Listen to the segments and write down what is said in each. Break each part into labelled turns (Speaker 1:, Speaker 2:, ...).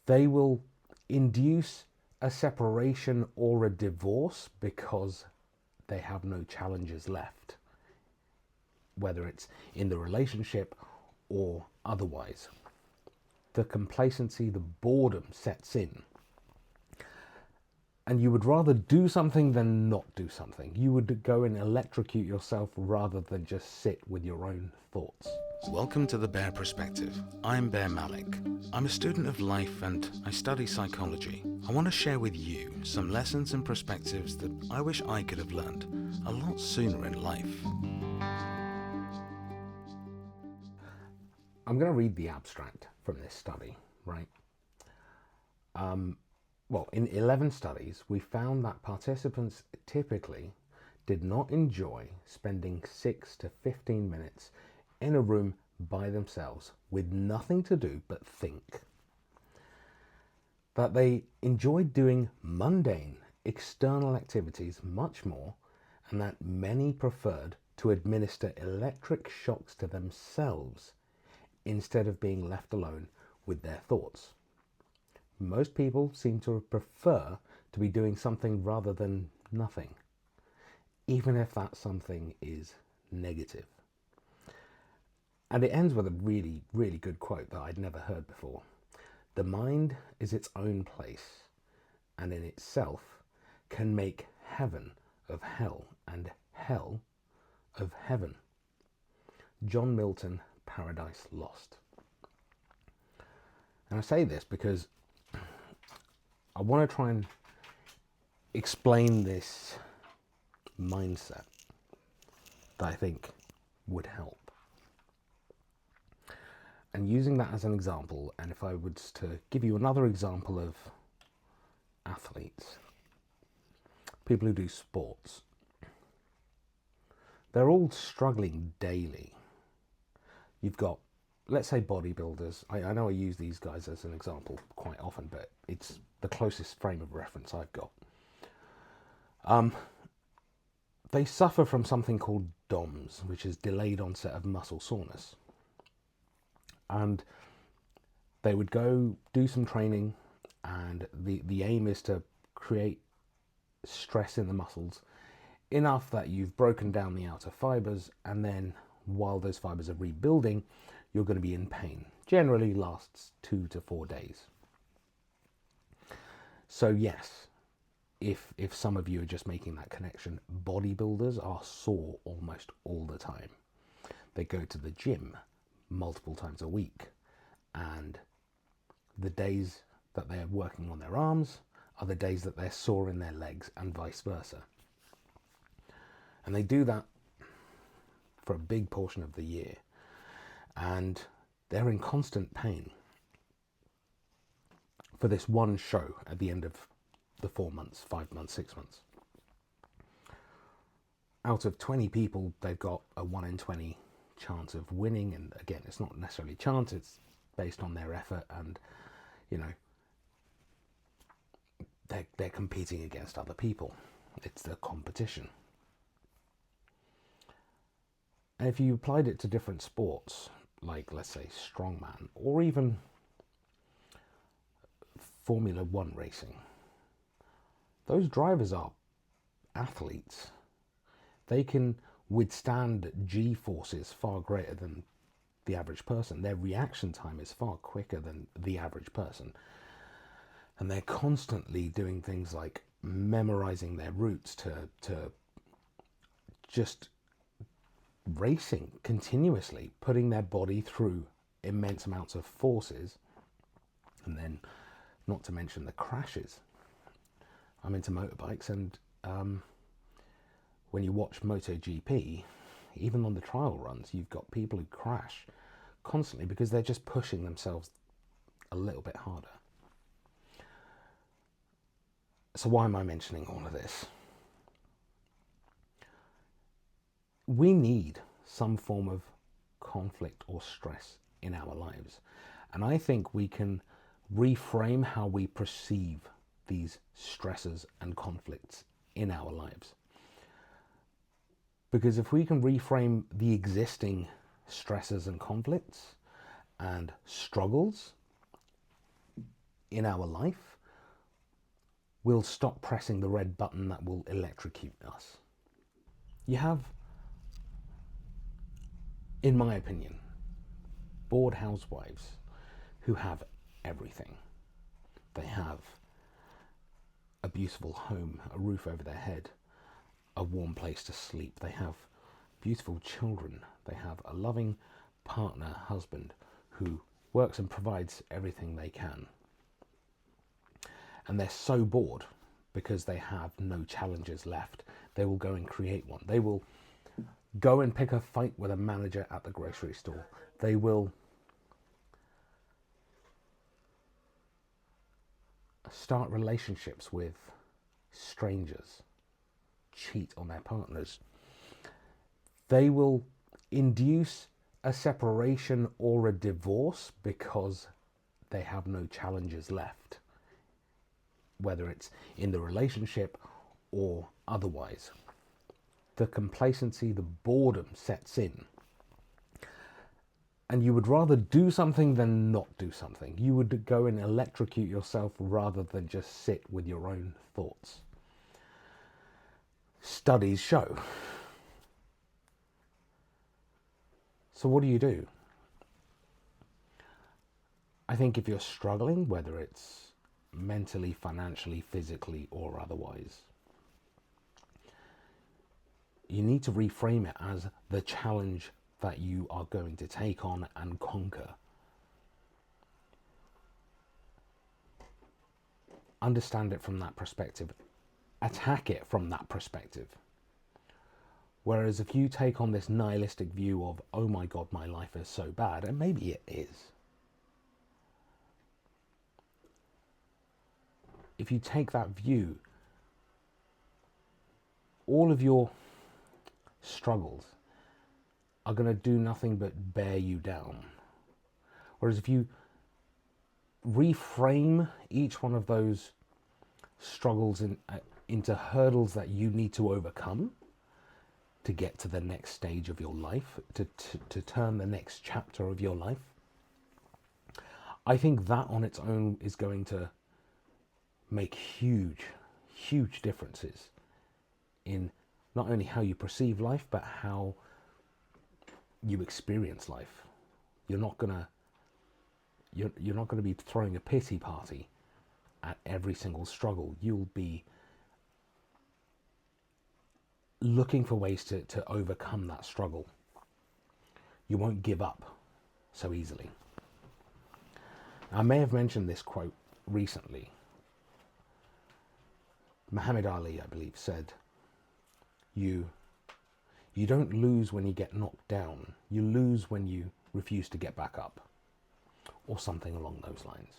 Speaker 1: They will induce a separation or a divorce because they have no challenges left, whether it's in the relationship or otherwise. The complacency, the boredom sets in. And you would rather do something than not do something. You would go and electrocute yourself rather than just sit with your own thoughts.
Speaker 2: Welcome to The Bear Perspective. I'm Bear Malik. I'm a student of life and I study psychology. I want to share with you some lessons and perspectives that I wish I could have learned a lot sooner in life.
Speaker 1: I'm going to read the abstract from this study, right? In 11 studies, we found that participants typically did not enjoy spending 6 to 15 minutes in a room by themselves with nothing to do but think. That they enjoyed doing mundane external activities much more, and that many preferred to administer electric shocks to themselves instead of being left alone with their thoughts. Most people seem to prefer to be doing something rather than nothing, even if that something is negative. And it ends with a really, really good quote that I'd never heard before. The mind is its own place, and in itself can make heaven of hell and hell of heaven. John Milton, Paradise Lost. And I say this because I want to try and explain this mindset that I think would help. And using that as an example, and if I was to give you another example of athletes, people who do sports, they're all struggling daily. You've got, let's say, bodybuilders. I know I use these guys as an example quite often, but it's the closest frame of reference I've got. They suffer from something called DOMS, which is delayed onset of muscle soreness. And they would go do some training, and the aim is to create stress in the muscles enough that you've broken down the outer fibers, and then while those fibers are rebuilding, you're going to be in pain. Generally lasts 2 to 4 days. So yes, if some of you are just making that connection, bodybuilders are sore almost all the time. They go to the gym multiple times a week, and the days that they're working on their arms are the days that they're sore in their legs, and vice versa. And they do that for a big portion of the year, and they're in constant pain for this one show at the end of the 4 months, 5 months, 6 months. Out of 20 people, they've got a 1 in 20 chance of winning, and again, it's not necessarily chance, it's based on their effort, and they're competing against other people. It's the competition. And if you applied it to different sports, like let's say strongman, or even Formula One racing, those drivers are athletes. They can withstand G forces far greater than the average person. Their reaction time is far quicker than the average person. And they're constantly doing things like memorizing their routes to just racing continuously, putting their body through immense amounts of forces, and then not to mention the crashes. I'm into motorbikes, and when you watch MotoGP, even on the trial runs, you've got people who crash constantly because they're just pushing themselves a little bit harder. So why am I mentioning all of this? We need some form of conflict or stress in our lives. And I think we can reframe how we perceive these stresses and conflicts in our lives. Because if we can reframe the existing stresses and conflicts and struggles in our life, we'll stop pressing the red button that will electrocute us. You have, in my opinion, bored housewives who have everything. They have a beautiful home, a roof over their head, a warm place to sleep. They have beautiful children. They have a loving partner, husband, who works and provides everything they can. And they're so bored because they have no challenges left. They will go and create one. They will go and pick a fight with a manager at the grocery store. They will start relationships with strangers, cheat on their partners. They will induce a separation or a divorce because they have no challenges left, whether it's in the relationship or otherwise. The complacency, the boredom sets in. And you would rather do something than not do something. You would go and electrocute yourself rather than just sit with your own thoughts. Studies show. So what do? I think if you're struggling, whether it's mentally, financially, physically, or otherwise, you need to reframe it as the challenge that you are going to take on and conquer. Understand it from that perspective. Attack it from that perspective. Whereas if you take on this nihilistic view of, oh my God, my life is so bad, and maybe it is. If you take that view, all of your struggles are going to do nothing but bear you down. Whereas if you reframe each one of those struggles into hurdles that you need to overcome to get to the next stage of your life, to turn the next chapter of your life, I think that on its own is going to make huge, huge differences in not only how you perceive life, but how you experience life. You're not gonna be throwing a pity party at every single struggle. You'll be looking for ways to overcome that struggle. You won't give up so easily. I may have mentioned this quote recently. Muhammad Ali, I believe, said, You don't lose when you get knocked down. You lose when you refuse to get back up. Or something along those lines.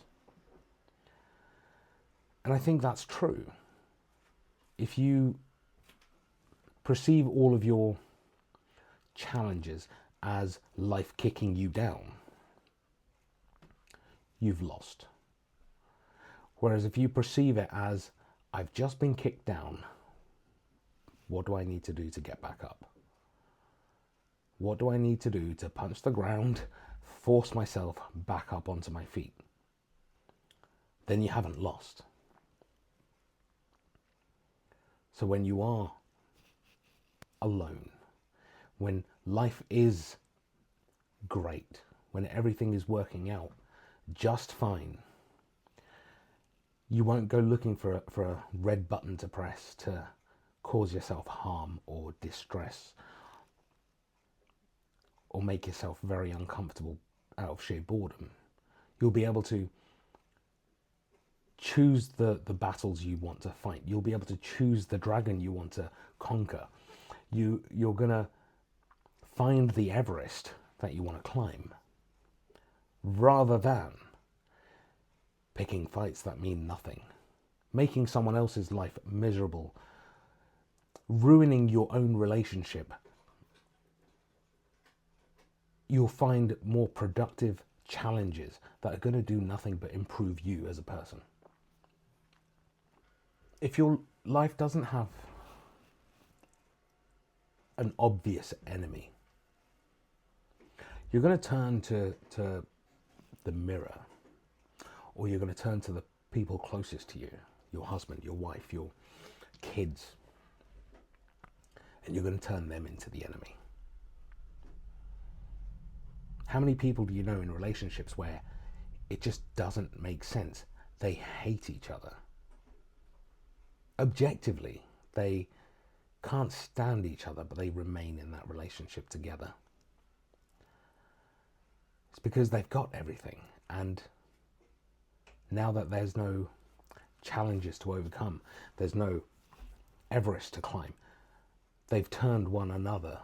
Speaker 1: And I think that's true. If you perceive all of your challenges as life kicking you down, you've lost. Whereas if you perceive it as, I've just been kicked down, what do I need to do to get back up? What do I need to do to punch the ground, force myself back up onto my feet? Then you haven't lost. So when you are alone, when life is great, when everything is working out just fine, you won't go looking for a red button to press to cause yourself harm or distress, or make yourself very uncomfortable out of sheer boredom. You'll be able to choose the battles you want to fight. You'll be able to choose the dragon you want to conquer. You're going to find the Everest that you want to climb, rather than picking fights that mean nothing, making someone else's life miserable, ruining your own relationship. You'll find more productive challenges that are going to do nothing but improve you as a person. If your life doesn't have an obvious enemy, you're going to turn to the mirror or you're going to turn to the people closest to you, your husband, your wife, your kids, and you're going to turn them into the enemy. How many people do you know in relationships where it just doesn't make sense? They hate each other. Objectively, they can't stand each other, but they remain in that relationship together. It's because they've got everything, and now that there's no challenges to overcome, there's no Everest to climb, they've turned one another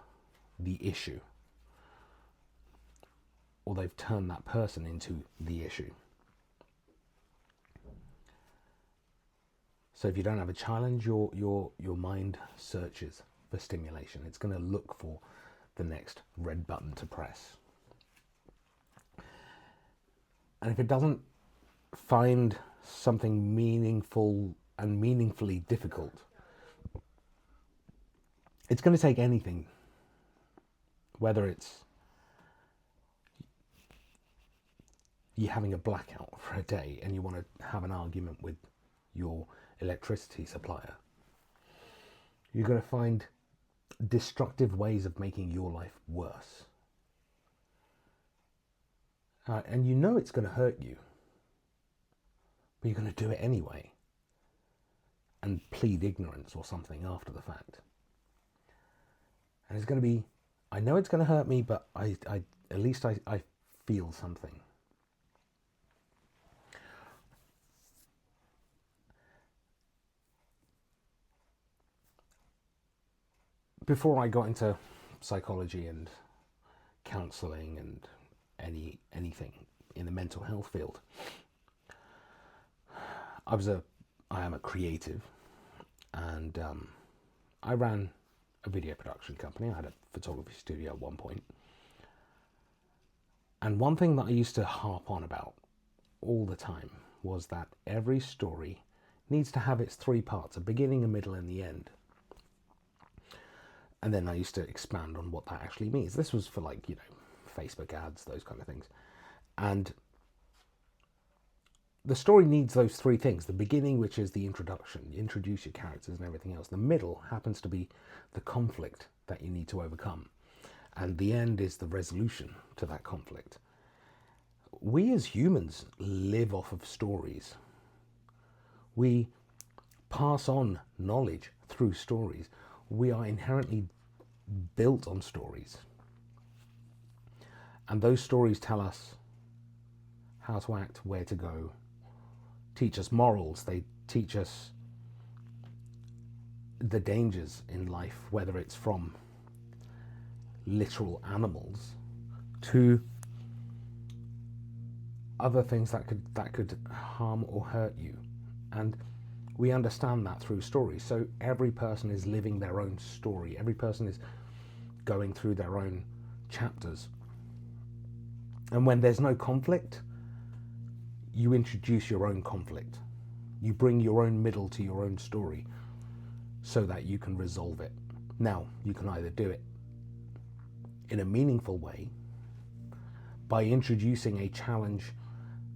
Speaker 1: the issue, or they've turned that person into the issue. So if you don't have a challenge, your mind searches for stimulation. It's going to look for the next red button to press. And if it doesn't find something meaningful and meaningfully difficult, it's going to take anything, whether it's you having a blackout for a day and you want to have an argument with your electricity supplier. You're going to find destructive ways of making your life worse. And you know it's going to hurt you, but you're going to do it anyway and plead ignorance or something after the fact. And it's going to be, I know it's going to hurt me, but I at least I feel something. Before I got into psychology and counselling and anything in the mental health field, I am a creative, and I ran a video production company. I had a photography studio at one point. And one thing that I used to harp on about all the time was that every story needs to have its three parts: a beginning, a middle, and the end. And then I used to expand on what that actually means. This was for, like, Facebook ads, those kind of things. And the story needs those three things. The beginning, which is the introduction, you introduce your characters and everything else. The middle happens to be the conflict that you need to overcome. And the end is the resolution to that conflict. We as humans live off of stories. We pass on knowledge through stories. We are inherently built on stories. And those stories tell us how to act, where to go, teach us morals. They teach us the dangers in life, whether it's from literal animals to other things that could harm or hurt you. And we understand that through stories. So every person is living their own story. Every person is going through their own chapters. And when there's no conflict, you introduce your own conflict. You bring your own middle to your own story so that you can resolve it. Now, you can either do it in a meaningful way by introducing a challenge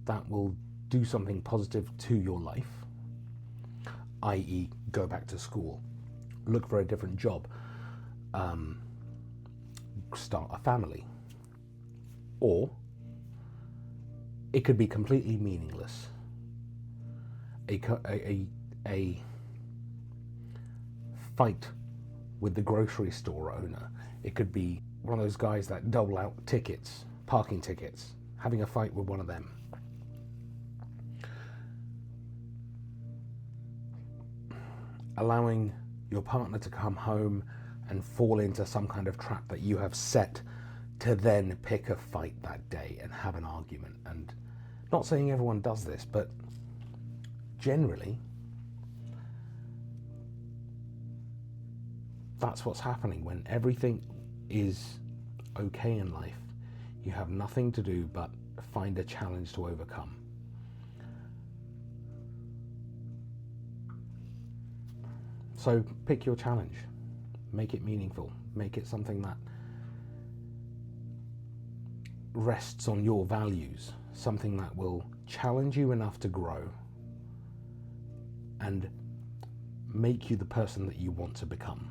Speaker 1: that will do something positive to your life, i.e. go back to school, look for a different job, start a family. Or it could be completely meaningless. A fight with the grocery store owner. It could be one of those guys that dole out tickets, parking tickets, having a fight with one of them. Allowing your partner to come home and fall into some kind of trap that you have set to then pick a fight that day and have an argument. And not saying everyone does this, but generally that's what's happening when everything is okay in life. You have nothing to do but find a challenge to overcome. So pick your challenge, make it meaningful, make it something that rests on your values, something that will challenge you enough to grow and make you the person that you want to become.